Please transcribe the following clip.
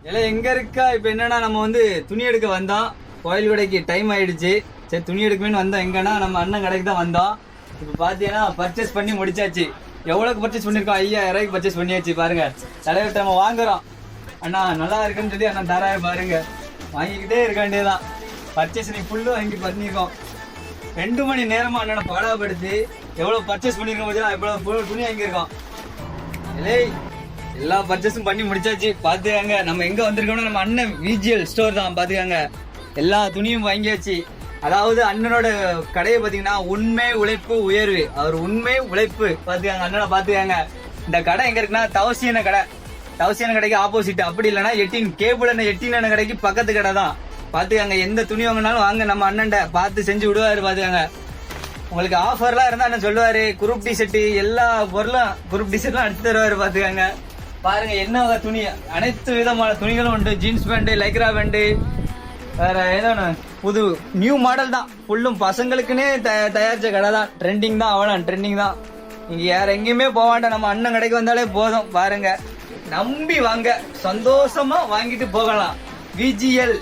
எல்லாம் எங்க இருக்கா? இப்ப என்னன்னா நம்ம வந்து துணி எடுக்க வந்தோம். கோயில் கடைக்கு டைம் ஆயிடுச்சு. சரி துணி எடுக்கணும்னு வந்தோம். எங்கன்னா நம்ம அண்ணன் கடைக்கு தான் வந்தோம். இப்ப பாத்தீங்கன்னா பர்ச்சேஸ் பண்ணி முடிச்சாச்சு. எவ்வளவுக்கு பர்ச்சேஸ் பண்ணிருக்கோம்? 5000 பர்ச்சேஸ் பண்ணியாச்சு. பாருங்க தலைவர்கிட்ட நம்ம வாங்குறோம். அண்ணா நல்லா இருக்குன்னு சொல்லி அண்ணன் தராய பாருங்க. வாங்கிக்கிட்டே இருக்க வேண்டியதான். பர்ச்சேஸ் நீ ஃபுல்லும் வாங்கி பண்ணிருக்கோம். 2 மணி நேரமா அண்ணனை பாடாப்படுத்தி எவ்வளவு பர்ச்சேஸ் பண்ணிருக்கோம் பார்த்தீங்கன்னா எவ்வளவு துணி வாங்கியிருக்கோம். இல்லை எல்லா பர்ச்சேஸும் பண்ணி முடிச்சாச்சு. பாத்துக்காங்க நம்ம எங்க வந்திருக்கோம்னா நம்ம அண்ணன் விஜிஎல் ஸ்டோர் தான். பாத்துக்காங்க எல்லா துணியும் வாங்கியாச்சு. அதாவது அண்ணனோட கடையை பாத்தீங்கன்னா உண்மை உழைப்பு உயர்வு. அவர் உண்மை உழைப்பு. பாத்துக்காங்க அண்ணனை பாத்துக்காங்க. இந்த கடை எங்க இருக்குன்னா தவசியான கடை. தவசியான கடைக்கு ஆப்போசிட். அப்படி இல்லைன்னா 18 கேபிள் 18 கடைக்கு பக்கத்து கடை தான். பாத்துக்காங்க எந்த துணி வாங்கினாலும் வாங்க நம்ம அண்ணன்ட பார்த்து செஞ்சு விடுவாரு. பாத்துக்காங்க உங்களுக்கு ஆஃபர்லாம் இருந்தா என்ன சொல்லுவாரு. குரூப் டி ஷர்ட் எல்லா பொருளும் குரூப் டி ஷர்ட்லாம் அடிச்சு தருவாரு. பாத்துக்காங்க பாருங்க என்ன வகை துணி, அனைத்து விதமான துணிகளும் உண்டு. ஜீன்ஸ் பேண்ட், லைக்ரா பேண்ட், வேற ஏதோ புது நியூ மாடல் தான். ஃபுல்லும் பசங்களுக்குன்னே தயாரிச்ச கடை தான். ட்ரெண்டிங் தான், அவ்வளோ ட்ரெண்டிங் தான். நீங்க யார எங்கேயுமே போக வேண்டாம், நம்ம அண்ணன் கடைக்கு வந்தாலே போதும். பாருங்க நம்பி வாங்க, சந்தோஷமா வாங்கிட்டு போகலாம். விஜிஎல்